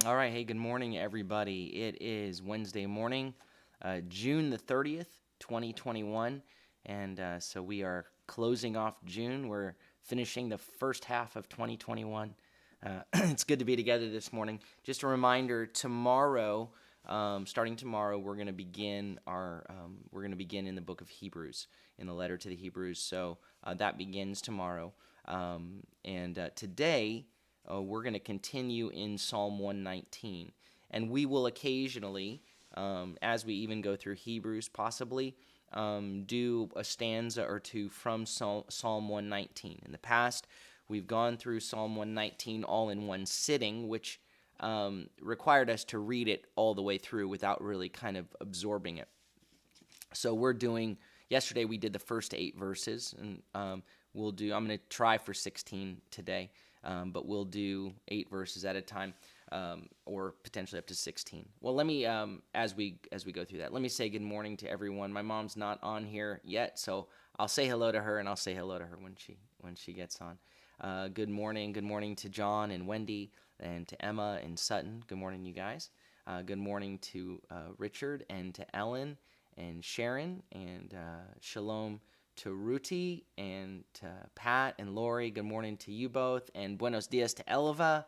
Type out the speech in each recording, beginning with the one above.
All right. Hey, good morning, everybody. It is Wednesday morning, June the 30th, 2021. And so we are closing off June. We're finishing the first half of 2021. It's good to be together this morning. Just a reminder, tomorrow, starting tomorrow, we're going to begin in the book of Hebrews, in the letter to the Hebrews. So that begins tomorrow. And today, we're going to continue in Psalm 119. And we will occasionally, as we even go through Hebrews, possibly do a stanza or two from Psalm 119. In the past, we've gone through Psalm 119 all in one sitting, which required us to read it all the way through without really kind of absorbing it. So yesterday we did the first 8 verses, and I'm going to try for 16 today. But we'll do 8 verses at a time, or potentially up to 16. Well, let me, as we go through that, let me say good morning to everyone. My mom's not on here yet, so I'll say hello to her, and I'll say hello to her when she gets on. Good morning to John and Wendy, and to Emma and Sutton. Good morning, you guys. Good morning to Richard and to Ellen and Sharon, and shalom to Ruti and to Pat and Lori. Good morning to you both, and buenos dias to Elva,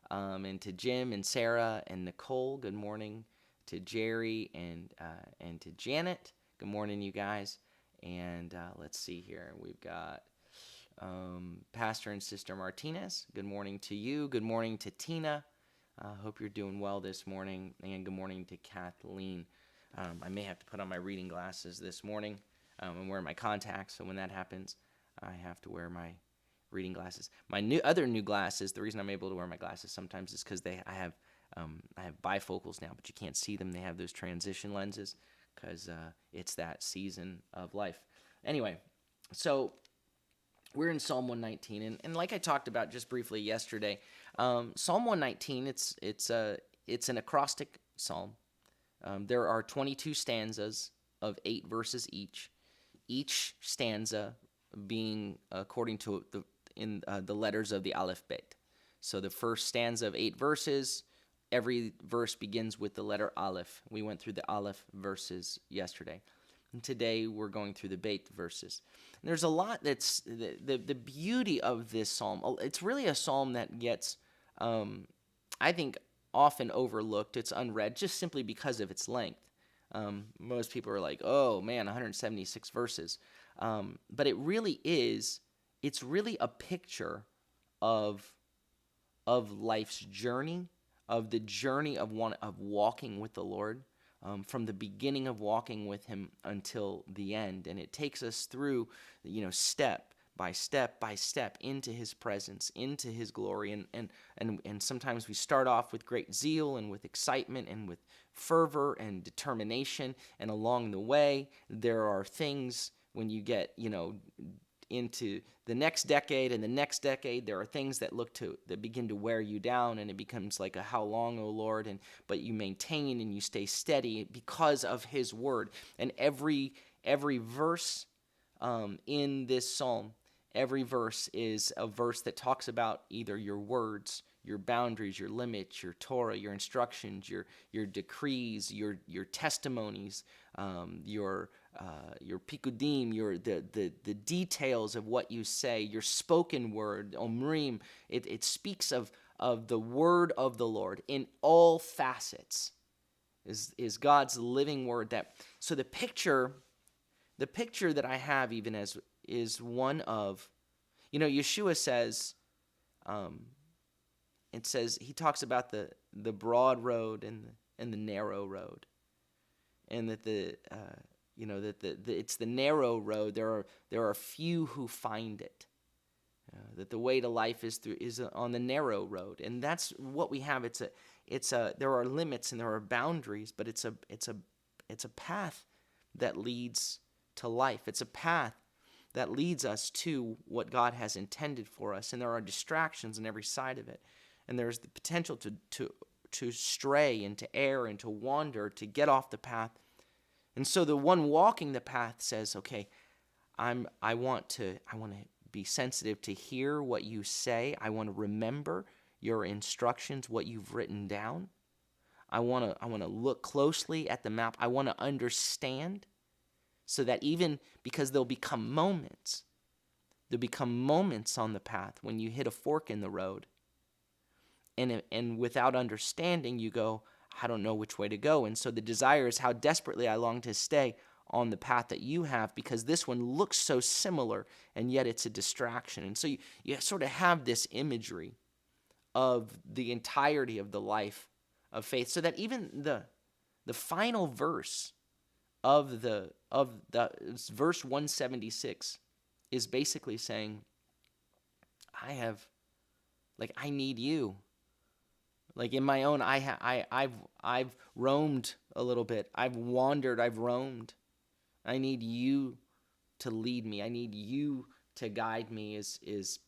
and to Jim and Sarah and Nicole. Good morning to Jerry and to Janet. Good morning, you guys. And let's see here. We've got Pastor and Sister Martinez. Good morning to you. Good morning to Tina. Hope you're doing well this morning. And good morning to Kathleen. I may have to put on my reading glasses this morning. I'm wearing my contacts, so when that happens, I have to wear my reading glasses. My other new glasses, the reason I'm able to wear my glasses sometimes is because I have bifocals now, but you can't see them. They have those transition lenses because it's that season of life. Anyway, so we're in Psalm 119, and like I talked about just briefly yesterday, Psalm 119, it's an acrostic psalm. There are 22 stanzas of 8 verses each stanza being according to the letters of the Aleph Bet. So the first stanza of 8 verses, every verse begins with the letter Aleph. We went through the Aleph verses yesterday. And today we're going through the Bet verses. And there's a lot that's the beauty of this psalm. It's really a psalm that gets, I think, often overlooked. It's unread just simply because of its length. Most people are like, oh man, 176 verses. But it's really a picture of life's journey, of the journey of walking with the Lord, from the beginning of walking with Him until the end. And it takes us through, step by step into His presence, into His glory. And sometimes we start off with great zeal and with excitement and with fervor and determination, and along the way there are things, when you get into the next decade and the next decade, there are things that begin to wear you down, and it becomes like a how long, O Lord, but you maintain and you stay steady because of His word. And every verse in this psalm, every verse is a verse that talks about either your words, your boundaries, your limits, your Torah, your instructions, your decrees, your testimonies, your pikudim, the details of what you say, your spoken word, omrim. It speaks of the word of the Lord in all facets. Is God's living word. So the picture that I have even is one of, Yeshua says, he talks about the broad road and the narrow road, and that it's the narrow road. There are few who find it. That the way to life is on the narrow road, and that's what we have. There are limits and there are boundaries, but it's a path that leads to life. It's a path that leads us to what God has intended for us, and there are distractions on every side of it. And there's the potential to stray and to err and to wander, to get off the path. And so the one walking the path says, okay, I want to be sensitive to hear what you say. I want to remember your instructions, what you've written down. I want to look closely at the map. I want to understand, so that even because there'll become moments on the path when you hit a fork in the road, and without understanding, you go, I don't know which way to go. And so the desire is how desperately I long to stay on the path that you have, because this one looks so similar, and yet it's a distraction. And so you sort of have this imagery of the entirety of the life of faith, so that even the final verse of the verse 176 is basically saying, I need you. Like in my own, I've roamed a little bit. I've wandered. I've roamed. I need you to lead me. I need you to guide me. Is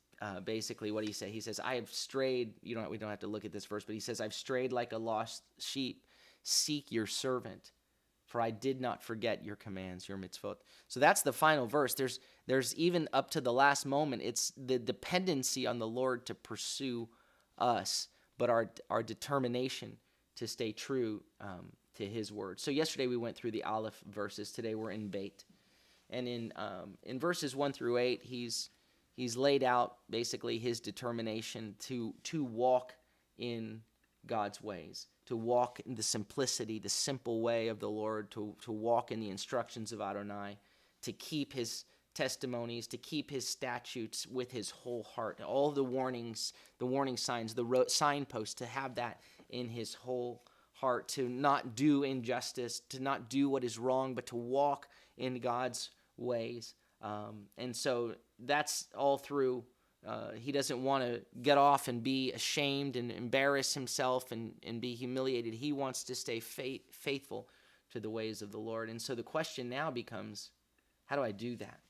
basically what he said. He says, I have strayed. We don't have to look at this verse, but he says, I've strayed like a lost sheep. Seek your servant, for I did not forget your commands, your mitzvot. So that's the final verse. There's even up to the last moment, it's the dependency on the Lord to pursue us, but our determination to stay true to his word. So yesterday we went through the Aleph verses. Today we're in Beit. And in verses 1 through 8, he's laid out basically his determination to walk in God's ways, to walk in the simplicity, the simple way of the Lord, to walk in the instructions of Adonai, to keep his testimonies, to keep his statutes with his whole heart. All the warnings, the warning signs, the signposts, to have that in his whole heart, to not do injustice, to not do what is wrong, but to walk in God's ways. And so that's all through. He doesn't want to get off and be ashamed and embarrass himself and be humiliated. He wants to stay faithful to the ways of the Lord. And so the question now becomes, how do I do that?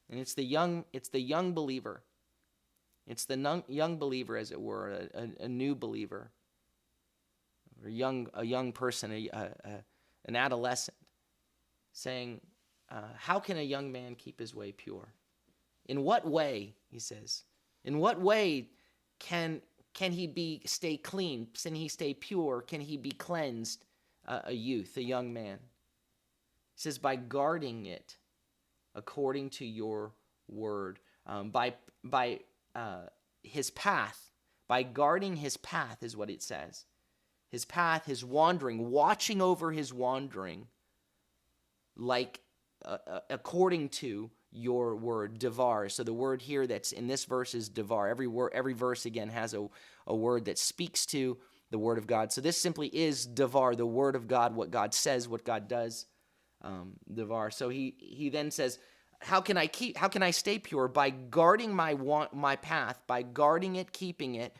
And it's the young believer. It's the young believer, as it were, a new believer, or a young person, an adolescent, saying, how can a young man keep his way pure? In what way, he says, in what way can he stay clean? Can he stay pure? Can he be cleansed? A youth, a young man. He says, by guarding it according to your word, by his path, by guarding his path is what it says. His path, his wandering, watching over his wandering, like according to your word, devar. So the word here that's in this verse is devar. Every verse again has a word that speaks to the word of God. So this simply is devar, the word of God, what God says, what God does, devar. So he then says, how can I stay pure? By guarding my path, by guarding it, keeping it,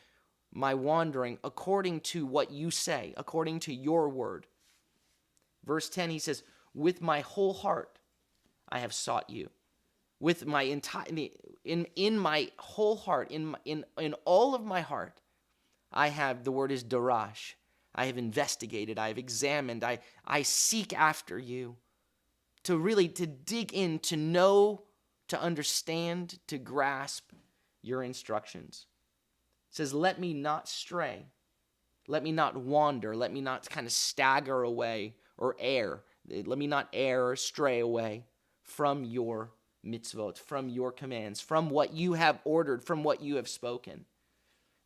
my wandering, according to what you say, according to your word. Verse 10, he says, with my whole heart I have sought you. With my in my whole heart, in all of my heart, I have, the word is darash. I have investigated, I have examined, I seek after you, to dig in, to know, to understand, to grasp your instructions. It says, let me not stray, let me not wander, let me not kind of stagger away or err. Let me not err or stray away from your mitzvot, from your commands, from what you have ordered, from what you have spoken.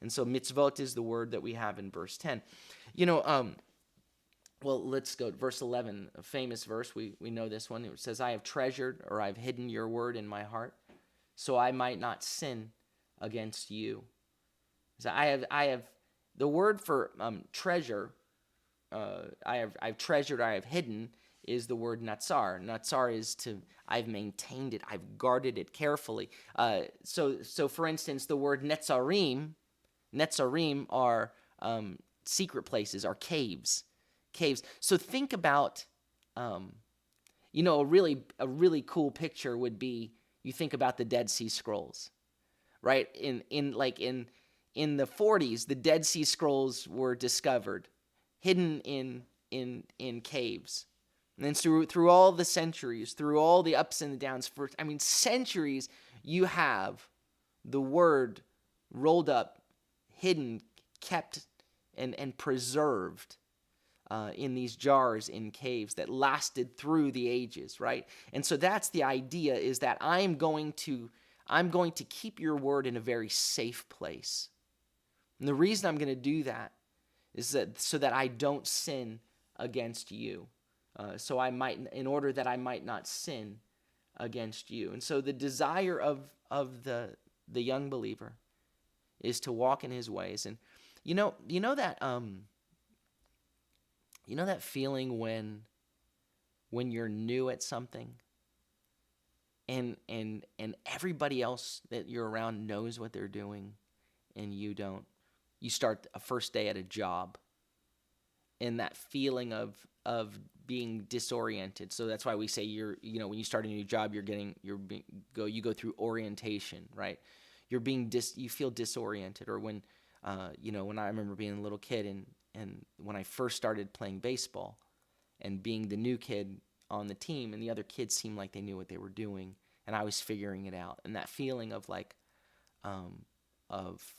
And so mitzvot is the word that we have in verse 10. Well, let's go to verse 11, a famous verse. We know this one. It says, I have treasured, or I've hidden your word in my heart, so I might not sin against you. So I have the word for treasure. I've treasured, I have hidden, is the word natsar. Natsar is I've maintained it, I've guarded it carefully. So for instance, the word netzarim are secret places, are caves. So think about, a really cool picture would be, you think about the Dead Sea Scrolls, right? In the 40s, the Dead Sea Scrolls were discovered, hidden in caves. And then through all the centuries, through all the ups and the downs, for centuries, you have the word rolled up, hidden kept and preserved in these jars in caves that lasted through the ages, right? And so that's the idea, is that I'm going to keep your word in a very safe place. And the reason I'm going to do that is that so that I don't sin against you. In order that I might not sin against you. And so the desire of the young believer is to walk in his ways. And you know that feeling when you're new at something and everybody else that you're around knows what they're doing and you don't. You start a first day at a job, and that feeling of being disoriented. So that's why we say when you start a new job, you go through orientation, right? You feel disoriented. Or when when I remember being a little kid and when I first started playing baseball and being the new kid on the team, and the other kids seemed like they knew what they were doing, and I was figuring it out. And that feeling of of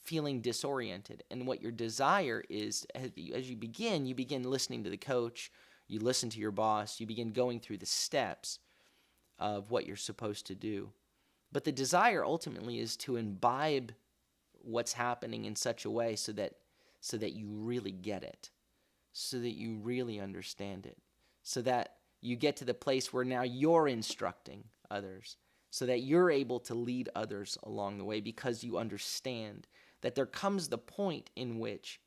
feeling disoriented. And what your desire is, as you begin listening to the coach, you listen to your boss, you begin going through the steps of what you're supposed to do. But the desire ultimately is to imbibe what's happening in such a way so that you really get it, so that you really understand it, so that you get to the place where now you're instructing others, so that you're able to lead others along the way, because you understand that there comes the point in which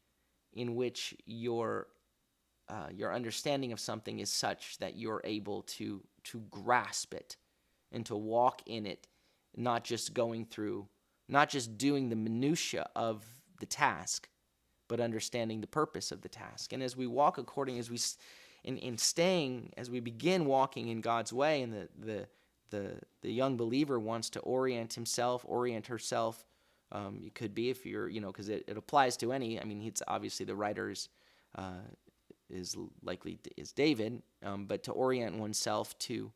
your understanding of something is such that you're able to grasp it and to walk in it, not just doing the minutia of the task, but understanding the purpose of the task. And as we walk as we begin walking in God's way, and the young believer wants to orient herself. It could be, if you're, because it applies to any. I mean, it's obviously the writer is David, but to orient oneself to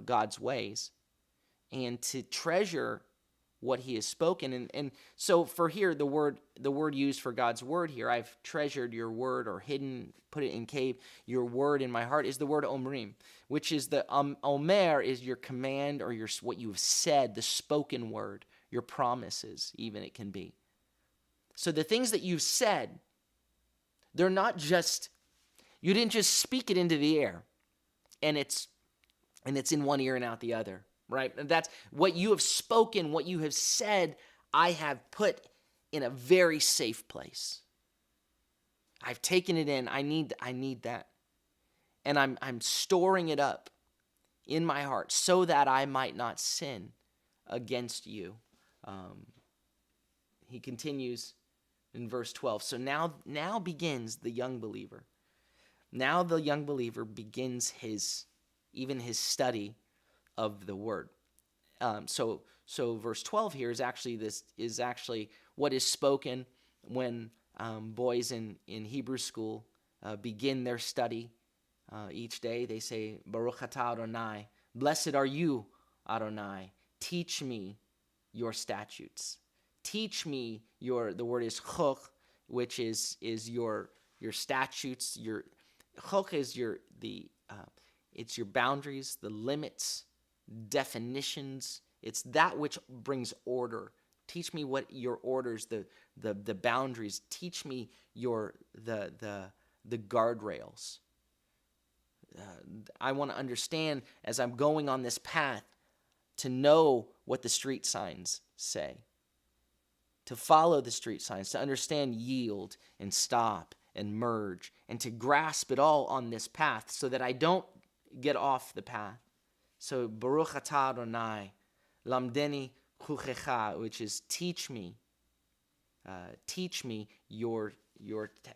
God's ways and to treasure what he has spoken. And so for here, the word used for God's word here, I've treasured your word, or put it in cave, your word in my heart, is the word omrim, which is omer is your command, or what you have said, the spoken word, your promises, even it can be. So the things that you've said, they're not just, you didn't just speak it into the air and it's in one ear and out the other. Right? And that's what you have spoken, what you have said, I have put in a very safe place. I've taken it in. I need that. And I'm storing it up in my heart so that I might not sin against you. He continues in verse 12. So now begins the young believer. Now the young believer begins his study of the word. So verse 12 here is actually what is spoken when boys in Hebrew school begin their study each day. They say, Baruch atah Adonai, blessed are you, Adonai, teach me your statutes. Teach me the word is chok, which is your statutes. Your chok is it's your boundaries, the limits, definitions. It's that which brings order. Teach me what your orders, the boundaries. Teach me the guardrails. I want to understand, as I'm going on this path, to know what the street signs say, to follow the street signs, to understand yield and stop and merge, and to grasp it all on this path so that I don't get off the path. So Baruch atah Adonai, lamdeni chuchecha, which is teach me your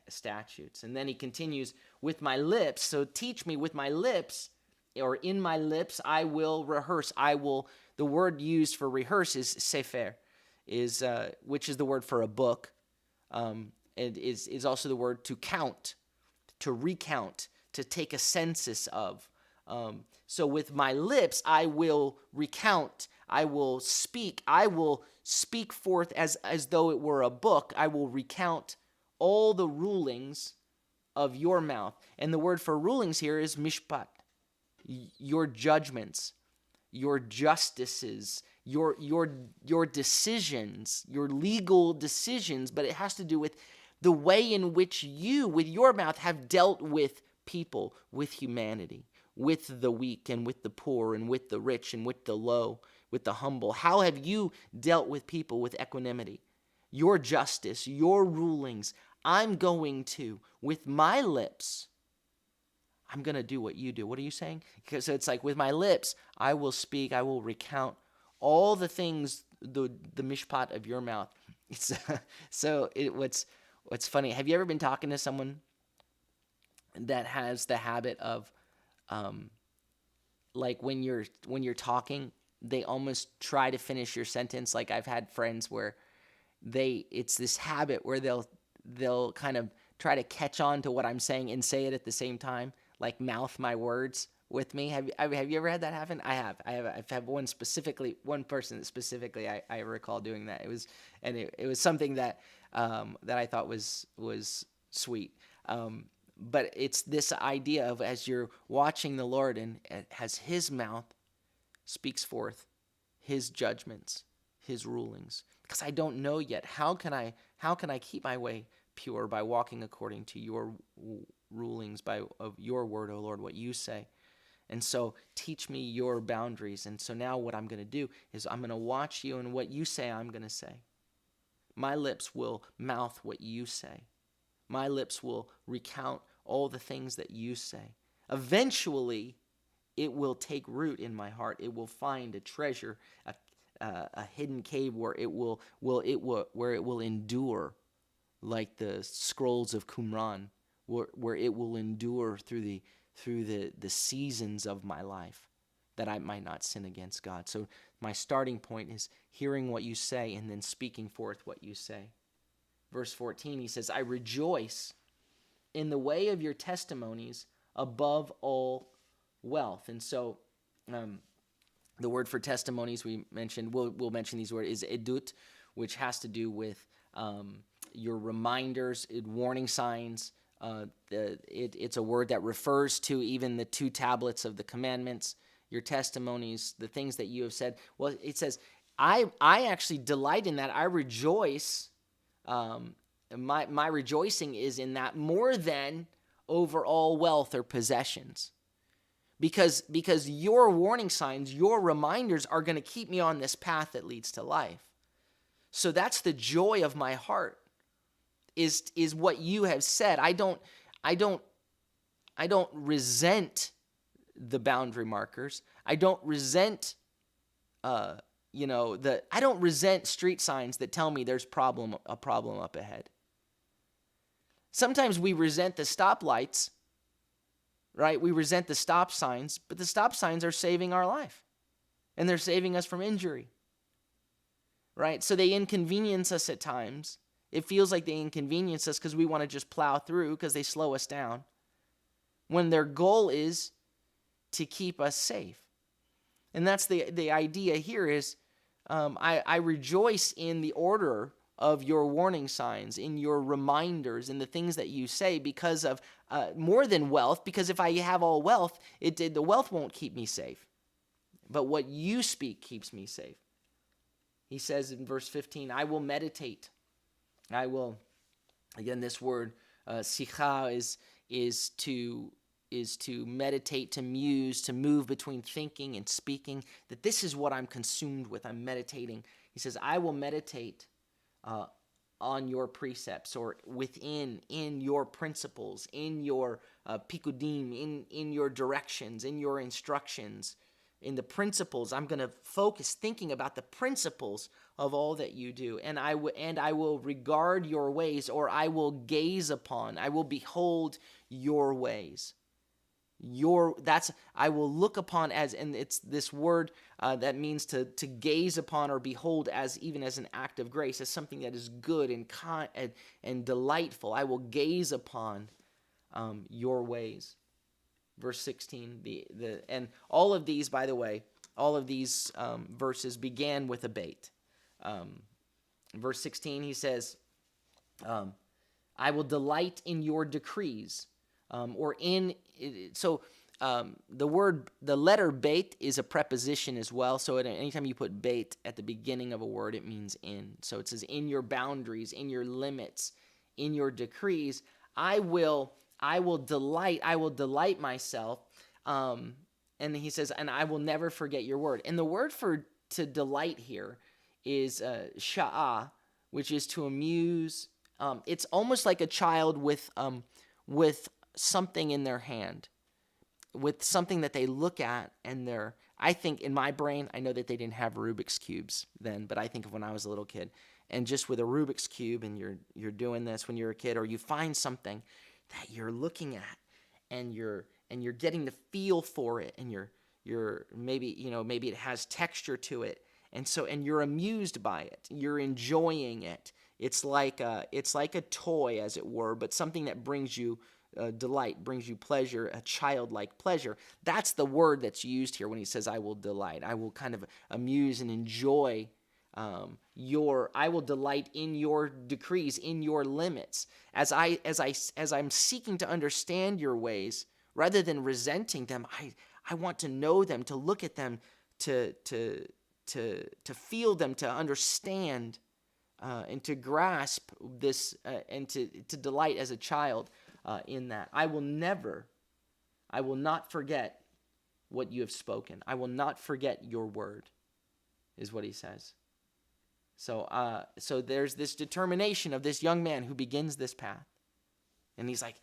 statutes. And then he continues, with my lips. So teach me with my lips, or in my lips I will rehearse. The word used for rehearse is sefer, which is the word for a book. It is also the word to count, to recount, to take a census of. So with my lips, I will recount, I will speak, I will speak forth as though it were a book. I will recount all the rulings of your mouth. And the word for rulings here is mishpat, your judgments, your justices, your decisions, your legal decisions, but it has to do with the way in which you, with your mouth, have dealt with people, with humanity, with the weak and with the poor and with the rich and with the low, with the humble. How have you dealt with people with equanimity? Your justice, your rulings. I'm going to, with my lips, I'm going to do what you do. What are you saying? So it's like, with my lips, I will speak, I will recount all the things, the mishpat of your mouth. It's, what's funny, have you ever been talking to someone that has the habit of, like when you're talking, they almost try to finish your sentence? Like, I've had friends where it's this habit where they'll kind of try to catch on to what I'm saying and say it at the same time, like mouth my words with me. Have you ever had that happen? I've had one person that specifically I recall doing that. It was something that I thought was sweet. But it's this idea of, as you're watching the Lord and as his mouth speaks forth his judgments, his rulings, because I don't know yet. How can I keep my way pure? By walking according to your rulings, of your word, O Lord, what you say. And so teach me your boundaries. And so now what I'm going to do is I'm going to watch you, and what you say, I'm going to say. My lips will mouth what you say. My lips will recount all the things that you say. Eventually, it will take root in my heart. It will find a treasure, a hidden cave where it will endure, like the scrolls of Qumran, where it will endure through the seasons of my life, that I might not sin against God. So my starting point is hearing what you say and then speaking forth what you say. Verse 14, he says, I rejoice in the way of your testimonies above all wealth. And so the word for testimonies we mentioned, we'll mention these words, is edut, which has to do with your reminders, warning signs. It's a word that refers to even the 2 tablets of the commandments, your testimonies, the things that you have said. Well, it says, I actually delight in that. I rejoice. My rejoicing is in that more than over all wealth or possessions. Because your warning signs, your reminders are going to keep me on this path that leads to life. So that's the joy of my heart, is what you have said. I don't resent the boundary markers. I don't resent I don't resent street signs that tell me there's a problem up ahead. Sometimes we resent the stoplights, right? We resent the stop signs, but the stop signs are saving our life, and they're saving us from injury, right? So they inconvenience us at times. It feels like they inconvenience us because we want to just plow through because they slow us down, when their goal is to keep us safe. And that's the idea here is, I rejoice in the order of your warning signs, in your reminders, in the things that you say, because of more than wealth. Because if I have all wealth, the wealth won't keep me safe. But what you speak keeps me safe. He says in verse 15, I will meditate. I will, again, this word, sikha, is to meditate, to muse, to move between thinking and speaking, that this is what I'm consumed with. I'm meditating. He says, I will meditate on your precepts, or in your principles, in your pikudim, in your directions, in your instructions, in the principles. I'm going to focus thinking about the principles of all that you do. And I will regard your ways, or I will gaze upon, I will behold your ways. I will look upon as, and it's this word that means to gaze upon or behold as, even as an act of grace, as something that is good and kind and delightful. I will gaze upon your ways. Verse 16, and all of these, by the way, all of these verses began with a bait. Verse 16, he says, I will delight in your decrees. The letter bait is a preposition as well. So anytime you put bait at the beginning of a word, it means in. So it says in your boundaries, in your limits, in your decrees, I will delight myself. And he says, and I will never forget your word. And the word for to delight here is sha'ah, which is to amuse. It's almost like a child with something in their hand, with something that they look at, and I think in my brain, I know that they didn't have Rubik's cubes then, but I think of when I was a little kid, and just with a Rubik's cube, and you're doing this when you're a kid, or you find something that you're looking at, and you're getting the feel for it, and you're maybe it has texture to it, and you're amused by it, you're enjoying it. It's like a toy, as it were, but something that brings you delight, brings you pleasure, a childlike pleasure. That's the word that's used here when he says, I will delight. I will kind of amuse and enjoy I will delight in your decrees, in your limits. As I'm seeking to understand your ways, rather than resenting them, I want to know them, to look at them, to feel them, to understand, and to grasp this, and to delight as a child in that. I will not forget what you have spoken. I will not forget your word, is what he says. So there's this determination of this young man who begins this path, and he's like,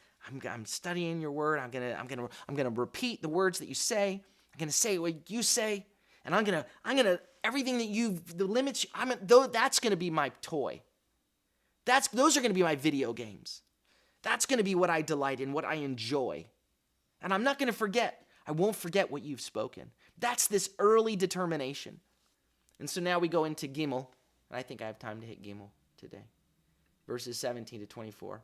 I'm studying your word. I'm gonna repeat the words that you say. I'm gonna say what you say, and I'm gonna everything that the limits. That's gonna be my toy. Those are gonna be my video games. That's gonna be what I delight in, what I enjoy, and I'm not gonna forget. I won't forget what you've spoken. That's this early determination. And so now we go into Gimel, and I think I have time to hit Gimel today, verses 17 to 24.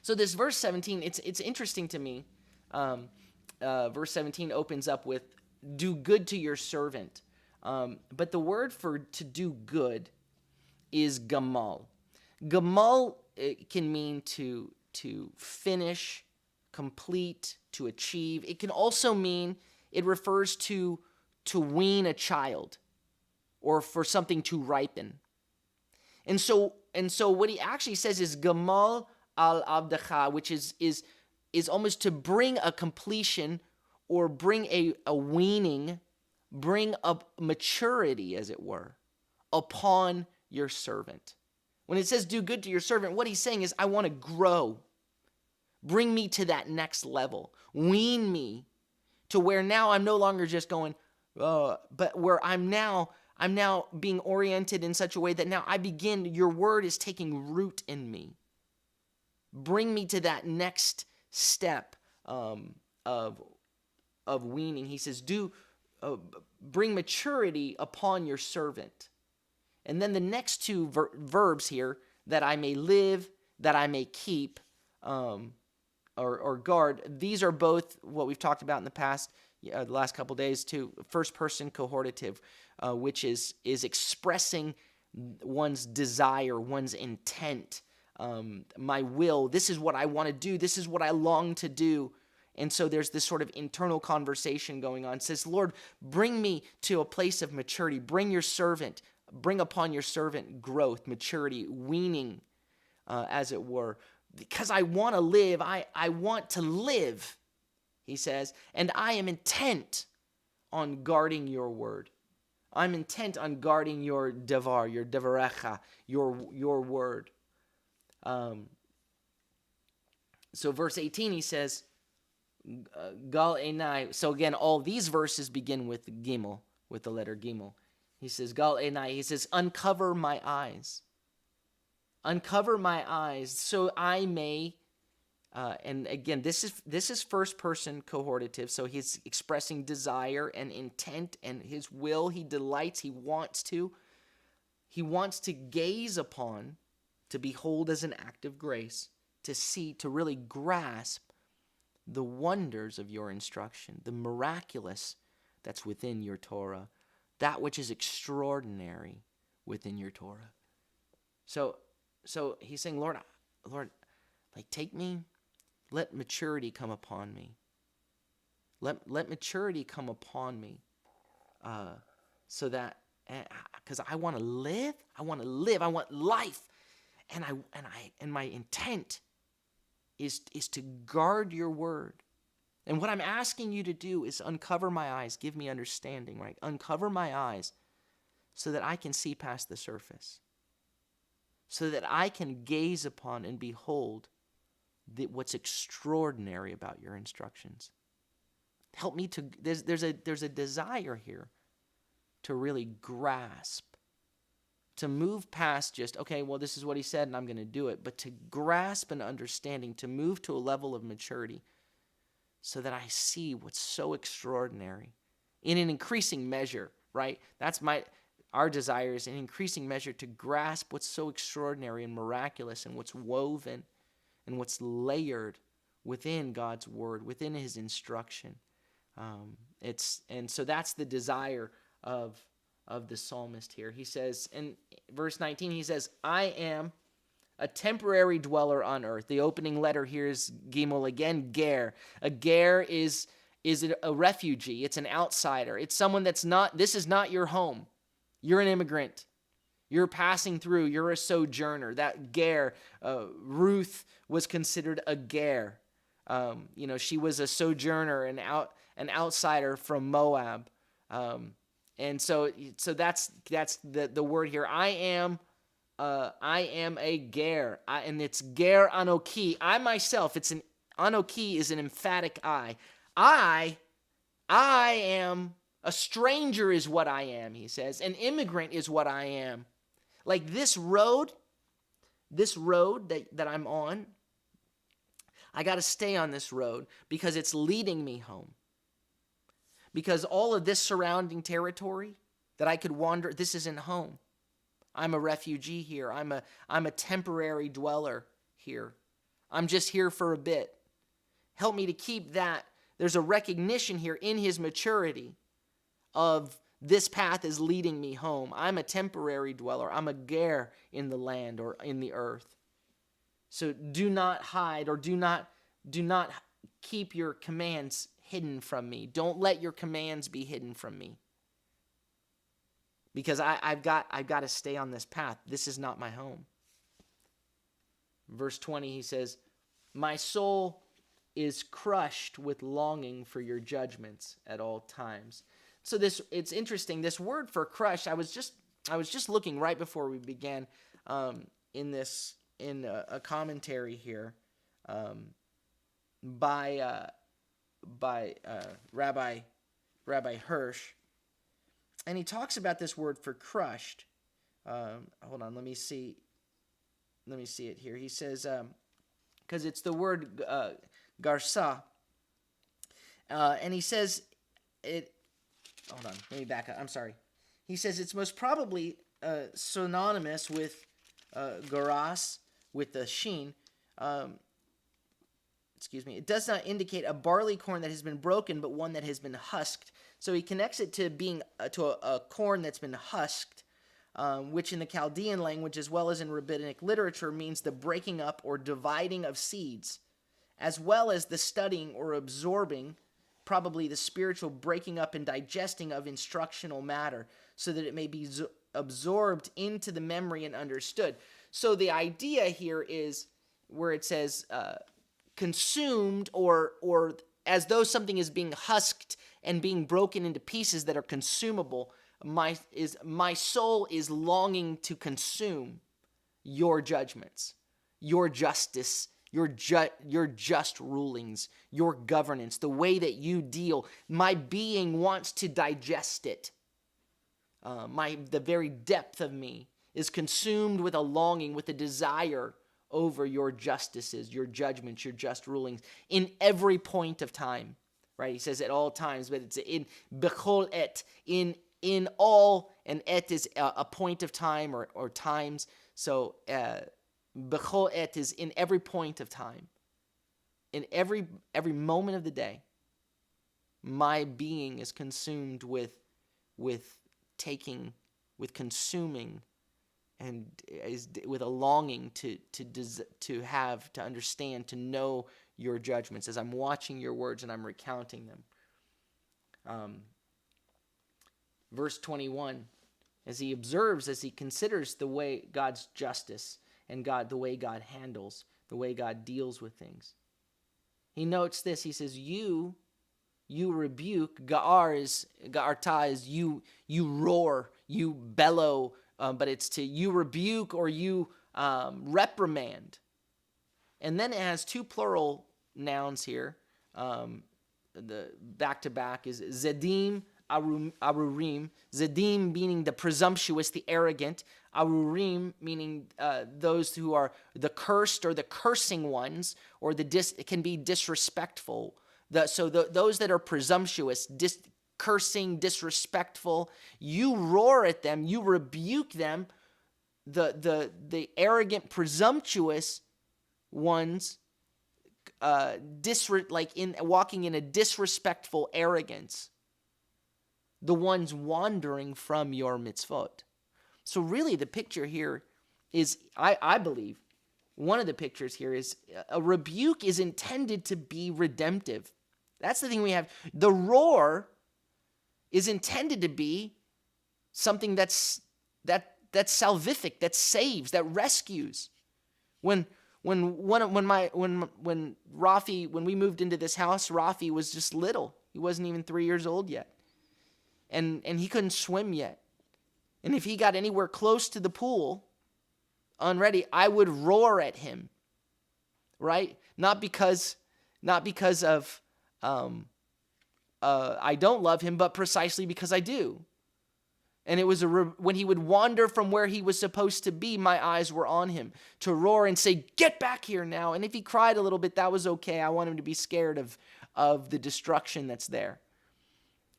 So this verse 17, it's interesting to me. Verse 17 opens up with, do good to your servant. But the word for to do good is gamal. Gamal can mean to finish, complete, to achieve. It can also mean, it refers to wean a child, or for something to ripen. And so what he actually says is gamal al abdecha, which is almost to bring a completion, or bring a weaning, bring a maturity, as it were, upon your servant. When it says do good to your servant, what he's saying is, I want to grow. Bring me to that next level. Wean me to where now I'm no longer just going, but where I'm now being oriented in such a way that now your word is taking root in me. Bring me to that next step of weaning. He says, bring maturity upon your servant. And then the next two verbs here, that I may live, that I may keep, or guard, these are both what we've talked about in the past, the last couple days too. First person cohortative, which is expressing one's desire, one's intent, my will. This is what I want to do. This is what I long to do. And so there's this sort of internal conversation going on. It says, Lord, bring me to a place of maturity. Bring upon your servant growth, maturity, weaning, as it were. Because I want to live. I want to live, he says, and I am intent on guarding your word. I'm intent on guarding your devar, your devarecha, your word. So verse 18, he says, Gal enai. So again, all these verses begin with Gimel, with the letter Gimel. He says, Gal enai. He says, uncover my eyes. Uncover my eyes so I may, and again, this is first person cohortative, so he's expressing desire and intent and his will. He delights, he wants to gaze upon, to behold as an act of grace, to see, to really grasp the wonders of your instruction, the miraculous that's within your Torah, that which is extraordinary within your Torah. So he's saying, Lord, like take me, let maturity come upon me. Let maturity come upon me, so that, because I want to live, I want life, and my intent is to guard your word. And what I'm asking you to do is uncover my eyes, give me understanding, right? Uncover my eyes so that I can see past the surface, so that I can gaze upon and behold what's extraordinary about your instructions. Help me to, there's a desire here to really grasp, to move past just, okay, well, this is what he said and I'm going to do it, but to grasp an understanding, to move to a level of maturity so that I see what's so extraordinary in an increasing measure, right? Our desire is in increasing measure to grasp what's so extraordinary and miraculous and what's woven and what's layered within God's word, within his instruction. And so that's the desire of the psalmist here. He says in verse 19, he says, I am a temporary dweller on earth. The opening letter here is Gimel again, ger. A ger is a refugee. It's an outsider. It's someone this is not your home. You're an immigrant. You're passing through. You're a sojourner. That ger, Ruth was considered a ger. She was a sojourner, an outsider from Moab. And so that's the word here. I am a ger, and it's ger anoki. I myself, anoki is an emphatic I. I am a stranger is what I am, he says. An immigrant is what I am. Like this road that I'm on, I got to stay on this road because it's leading me home. Because all of this surrounding territory that I could wander, this isn't home. I'm a refugee here. I'm a temporary dweller here. I'm just here for a bit. Help me to keep that. There's a recognition here in his maturity of this path is leading me home. I'm a temporary dweller. I'm a ger in the land or in the earth. So do not hide or do not keep your commands hidden from me. Don't let your commands be hidden from me. Because I've got to stay on this path. This is not my home. Verse 20, he says, my soul is crushed with longing for your judgments at all times. So it's interesting. This word for crushed, I was just looking right before we began in a commentary here by Rabbi Hirsch, and he talks about this word for crushed. Hold on, let me see it here. He says because it's the word garsa, and he says it. Hold on, let me back up. I'm sorry. He says it's most probably synonymous with garas, with the sheen. It does not indicate a barley corn that has been broken, but one that has been husked. So he connects it to being to a corn that's been husked, which in the Chaldean language as well as in rabbinic literature means the breaking up or dividing of seeds, as well as the studying or absorbing, probably the spiritual breaking up and digesting of instructional matter so that it may be absorbed into the memory and understood. So the idea here is where it says consumed or as though something is being husked and being broken into pieces that are consumable. My soul is longing to consume your judgments, your justice, your just rulings, your governance, the way that you deal. My being wants to digest it. The very depth of me is consumed with a longing, with a desire over your justices, your judgments, your just rulings in every point of time, right? He says at all times, but it's in bechol et, in all, and et is a point of time or times. So bechol et is in every point of time, in every moment of the day. My being is consumed with taking, with consuming, and is with a longing to understand, to know your judgments as I'm watching your words and I'm recounting them. Verse 21, as he observes, as he considers the way God's justice and the way God handles, the way God deals with things. He notes this. He says, you rebuke. Ga'arta is you roar, you bellow, but it's to you rebuke or you reprimand. And then it has two plural nouns here. The back-to-back is zedim, arurim. Zedim meaning the presumptuous, the arrogant. Arurim meaning those who are the cursed or the cursing ones, or it can be disrespectful. Those that are presumptuous, cursing, disrespectful, you roar at them, you rebuke them. The arrogant, presumptuous ones, walking in a disrespectful arrogance, the ones wandering from your mitzvot. So really the picture here is, I believe, one of the pictures here is a rebuke is intended to be redemptive. That's the thing we have. The roar is intended to be something that's salvific, that saves, that rescues. When Rafi, when we moved into this house, Rafi was just little. He wasn't even 3 years old yet. And he couldn't swim yet. And if he got anywhere close to the pool, unready, I would roar at him. Right? Not because of I don't love him, but precisely because I do. And it was when he would wander from where he was supposed to be, my eyes were on him to roar and say, "Get back here now." And if he cried a little bit, that was okay. I want him to be scared of the destruction that's there.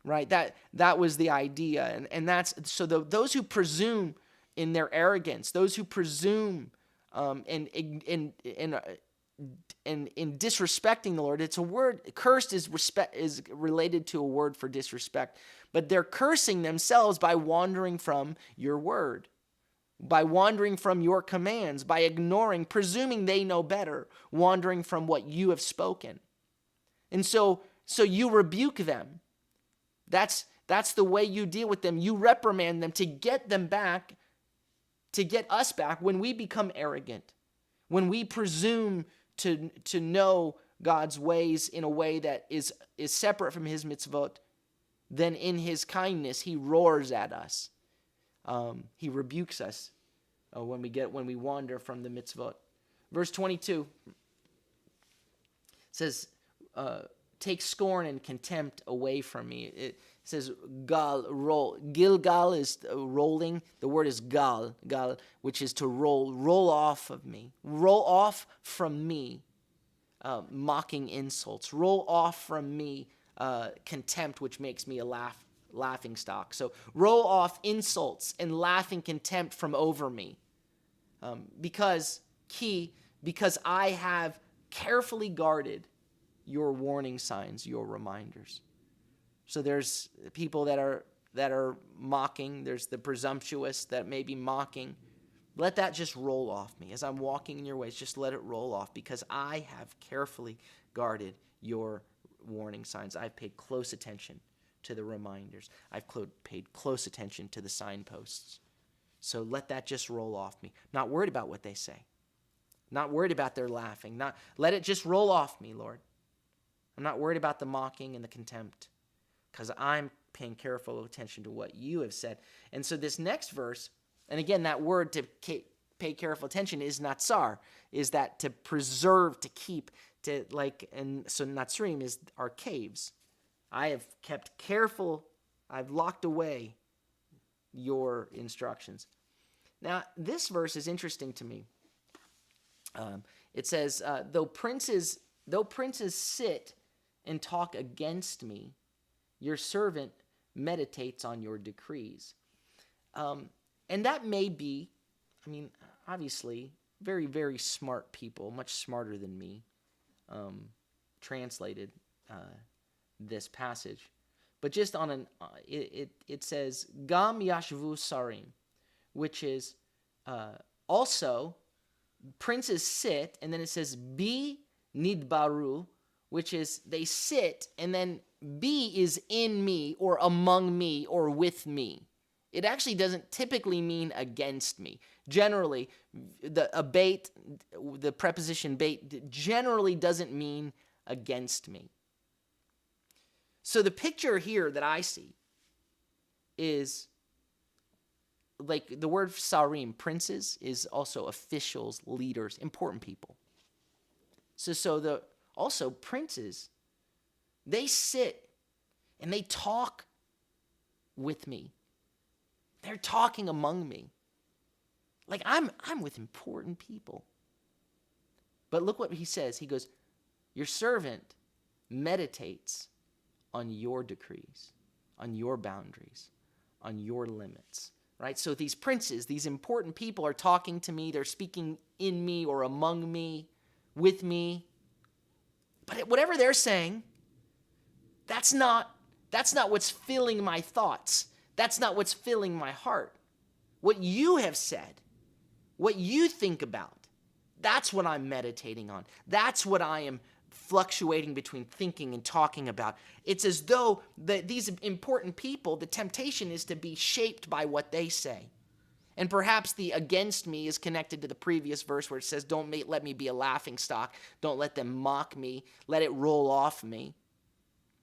Right? That was the idea. And that's so those who presume in their arrogance, those who presume in disrespecting the Lord, it's a word. Cursed is related to a word for disrespect, but they're cursing themselves by wandering from your word, by wandering from your commands, by ignoring, presuming they know better, wandering from what you have spoken. And so you rebuke them. That's the way you deal with them. You reprimand them to get them back, to get us back when we become arrogant, when we presume to know God's ways in a way that is separate from his mitzvot. Then in his kindness, he roars at us. He rebukes us when we wander from the mitzvot. Verse 22 says, take scorn and contempt away from me. It says, gal, roll. Gilgal is rolling. The word is gal, which is to roll off of me. Roll off from me, mocking insults. Roll off from me, contempt, which makes me a laughing stock. So roll off insults and laughing contempt from over me. Because I have carefully guarded your warning signs, your reminders. So there's people that are mocking. There's the presumptuous that may be mocking. Let that just roll off me. As I'm walking in your ways, just let it roll off, because I have carefully guarded your warning signs. I've paid close attention to the reminders. I've paid close attention to the signposts. So let that just roll off me. Not worried about what they say. Not worried about their laughing. Let it just roll off me, Lord. I'm not worried about the mocking and the contempt, because I'm paying careful attention to what you have said. And so this next verse, and again, that word to pay careful attention is natsar, is that to preserve, to keep, and so natsrim is our caves. I have kept careful, I've locked away your instructions. Now, this verse is interesting to me. It says, though princes sit and talk against me, your servant meditates on your decrees. And that may be, obviously, very, very smart people, much smarter than me, translated this passage. But just on it says Gam Yashvu Sarim, which is also princes sit, and then it says Bi Nidbaru, which is they sit, and then be is in me or among me or with me. It actually doesn't typically mean against me. Generally, the preposition bait generally doesn't mean against me. So the picture here that I see is like the word sarim, princes, is also officials, leaders, important people. Also princes, they sit and they talk with me. They're talking among me. Like I'm with important people. But look what he says. He goes, your servant meditates on your decrees, on your boundaries, on your limits. Right? So these princes, these important people are talking to me. They're speaking in me or among me, with me. But whatever they're saying, that's not what's filling my thoughts. That's not what's filling my heart. What you have said, what you think about, that's what I'm meditating on. That's what I am fluctuating between thinking and talking about. It's as though these important people, the temptation is to be shaped by what they say. And perhaps the against me is connected to the previous verse where it says, don't let me be a laughing stock. Don't let them mock me. Let it roll off me.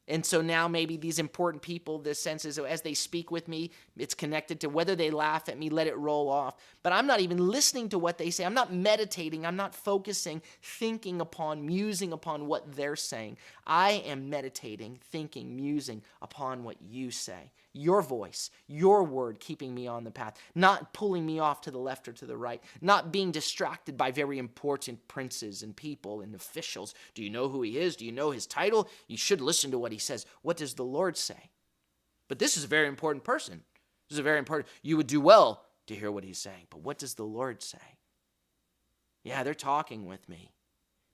And so now maybe these important people, the sense is as they speak with me, it's connected to whether they laugh at me, let it roll off. But I'm not even listening to what they say. I'm not meditating. I'm not focusing, thinking upon, musing upon what they're saying. I am meditating, thinking, musing upon what you say. Your voice, your word keeping me on the path, not pulling me off to the left or to the right, not being distracted by very important princes and people and officials. Do you know who he is? Do you know his title? You should listen to what he says. What does the Lord say? But this is a very important person. This is a very important. You would do well to hear what he's saying. But what does the Lord say? Yeah, they're talking with me.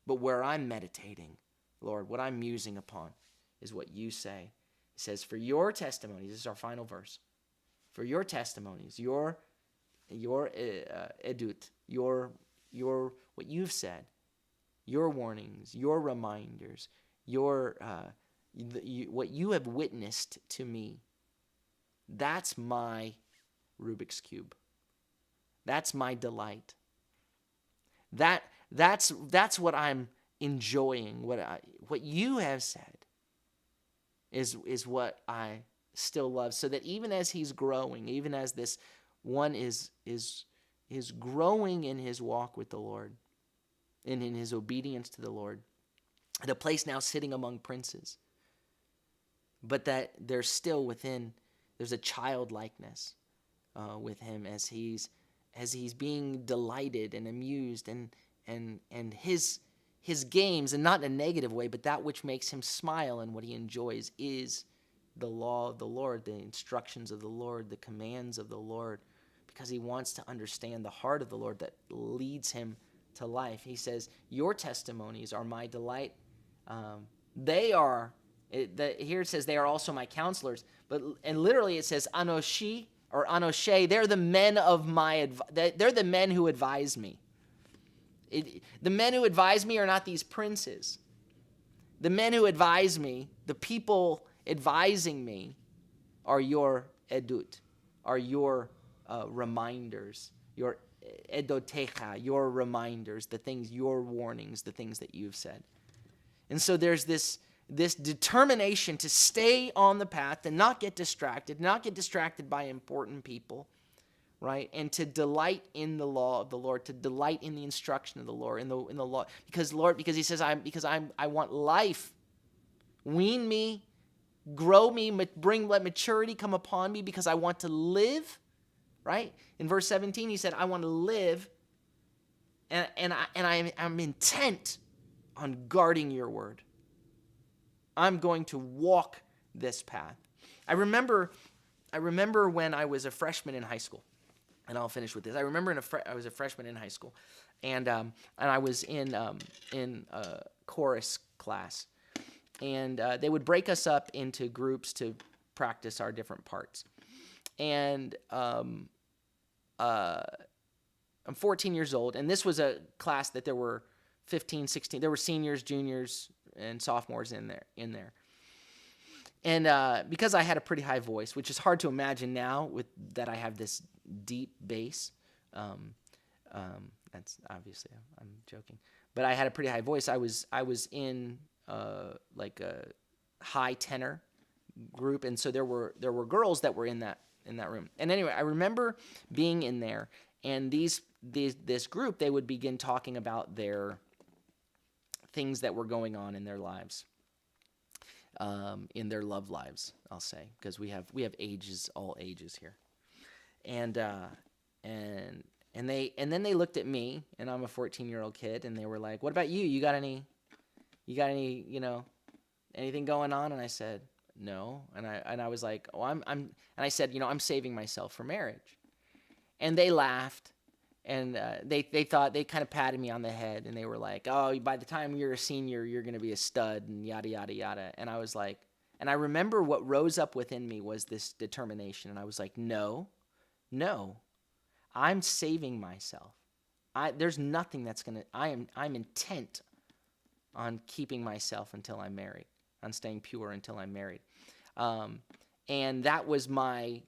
But where I'm meditating, Lord, what I'm musing upon is what you say. It says, for your testimonies, this is our final verse, for your testimonies, your edut, your what you've said, your warnings, your reminders, what you have witnessed to me, that's my Rubik's Cube. That's my delight. That's what I'm enjoying. What you have said is what I still love. So that even as he's growing, even as this one is growing in his walk with the Lord and in his obedience to the Lord, at a place now sitting among princes, but that there's still there's a childlikeness with him as he's being delighted and amused and his games, and not in a negative way, but that which makes him smile and what he enjoys is the law of the Lord, the instructions of the Lord, the commands of the Lord, because he wants to understand the heart of the Lord that leads him to life. He says, your testimonies are my delight. Here it says they are also my counselors, and literally it says Anoshi or Anoshe. They're the men of they're the men who advise me. The men who advise me are not these princes. The men who advise me, the people advising me, are your edut, are your reminders, your edotecha, your reminders, the things, your warnings, the things that you've said. And so there's this determination to stay on the path, to not get distracted by important people, right? And to delight in the law of the Lord, to delight in the instruction of the Lord, in the law, because he says, I want life. Wean me, grow me, let maturity come upon me, because I want to live, right? In verse 17, he said, I want to live, and I'm intent on guarding your word. I'm going to walk this path. I remember when I was a freshman in high school. And I'll finish with this. I remember I was a freshman in high school, and I was in chorus class, and they would break us up into groups to practice our different parts. And I'm 14 years old, and this was a class that there were 15, 16. There were seniors, juniors, and sophomores in there. And because I had a pretty high voice, which is hard to imagine now with that I have this deep bass. That's obviously, I'm joking, but I had a pretty high voice. I was in like a high tenor group, and so there were girls that were in that room. And anyway, I remember being in there, and this group, they would begin talking about their things that were going on in their lives, in their love lives, I'll say, because we have ages, all ages here, and then they looked at me, and I'm a 14-year-old kid, and they were like, "What about you? You got any, anything going on?" And I said, "No." And I was like, "Oh, and I said, I'm saving myself for marriage." And they laughed, and they thought, they kind of patted me on the head, and they were like, "Oh, by the time you're a senior, you're going to be a stud," and yada, yada, yada. And I was like, and I remember what rose up within me was this determination. And I was like, no, I'm saving myself. There's nothing that's going to, I'm intent on keeping myself until I'm married, on staying pure until I'm married. And that was my,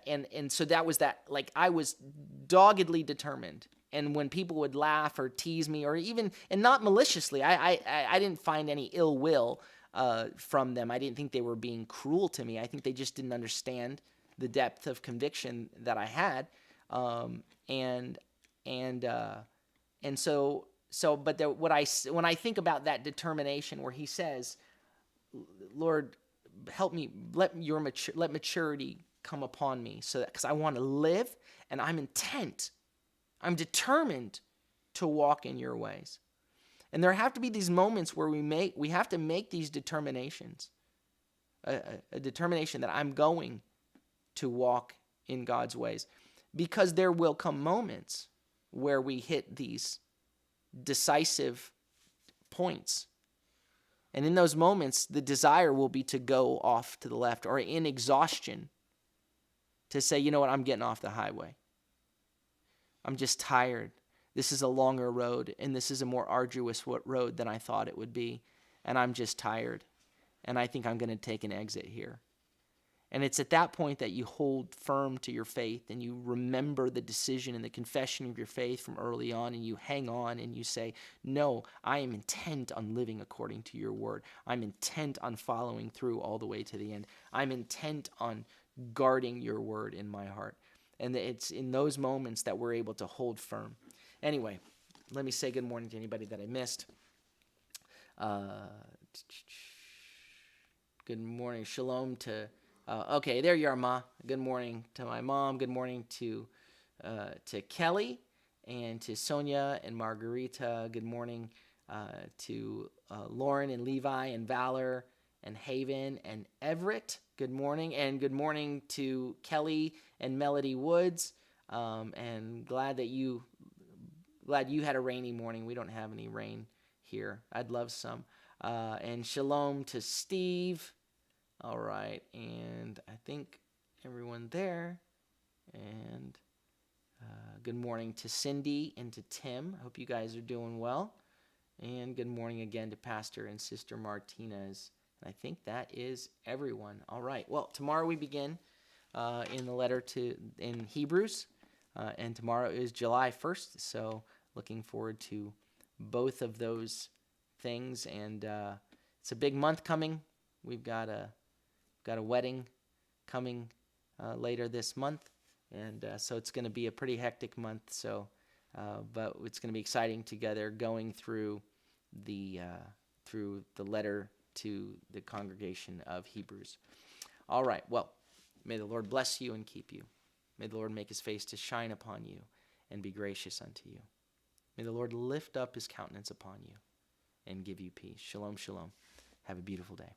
and so that was that, like, I was doggedly determined. And when people would laugh or tease me, or even, and not maliciously, I didn't find any ill will from them. I didn't think they were being cruel to me. I think they just didn't understand the depth of conviction that I had. And so, but when I think about that determination where he says, "Lord, help me, let maturity come upon me, so that, because I want to live, and I'm determined to walk in your ways." And there have to be these moments where we have to make these determinations, a determination that I'm going to walk in God's ways, because there will come moments where we hit these decisive points. And in those moments, the desire will be to go off to the left, or in exhaustion, to say, "You know what, I'm getting off the highway. I'm just tired. This is a longer road, and this is a more arduous road than I thought it would be, and I'm just tired, and I think I'm going to take an exit here." And it's at that point that you hold firm to your faith, and you remember the decision and the confession of your faith from early on, and you hang on and you say, "No, I am intent on living according to your word. I'm intent on following through all the way to the end. I'm intent on guarding your word in my heart." And it's in those moments that we're able to hold firm. Anyway, let me say good morning to anybody that I missed. Good morning. Shalom to... okay, there you are, Ma. Good morning to my mom. Good morning to Kelly, and to Sonia and Margarita. Good morning to Lauren and Levi and Valor and Haven and Everett. Good morning. And good morning to Kelly and Melody Woods. And glad you had a rainy morning. We don't have any rain here. I'd love some. And shalom to Steve. All right, and I think everyone there. And good morning to Cindy and to Tim. I hope you guys are doing well. And good morning again to Pastor and Sister Martinez. And I think that is everyone. All right, well, tomorrow we begin in the letter in Hebrews, and tomorrow is July 1st, so looking forward to both of those things. And it's a big month coming. We've got a wedding coming later this month, and so it's going to be a pretty hectic month. So, but it's going to be exciting together, going through the letter to the congregation of Hebrews. All right. Well, may the Lord bless you and keep you. May the Lord make his face to shine upon you and be gracious unto you. May the Lord lift up his countenance upon you and give you peace. Shalom, shalom. Have a beautiful day.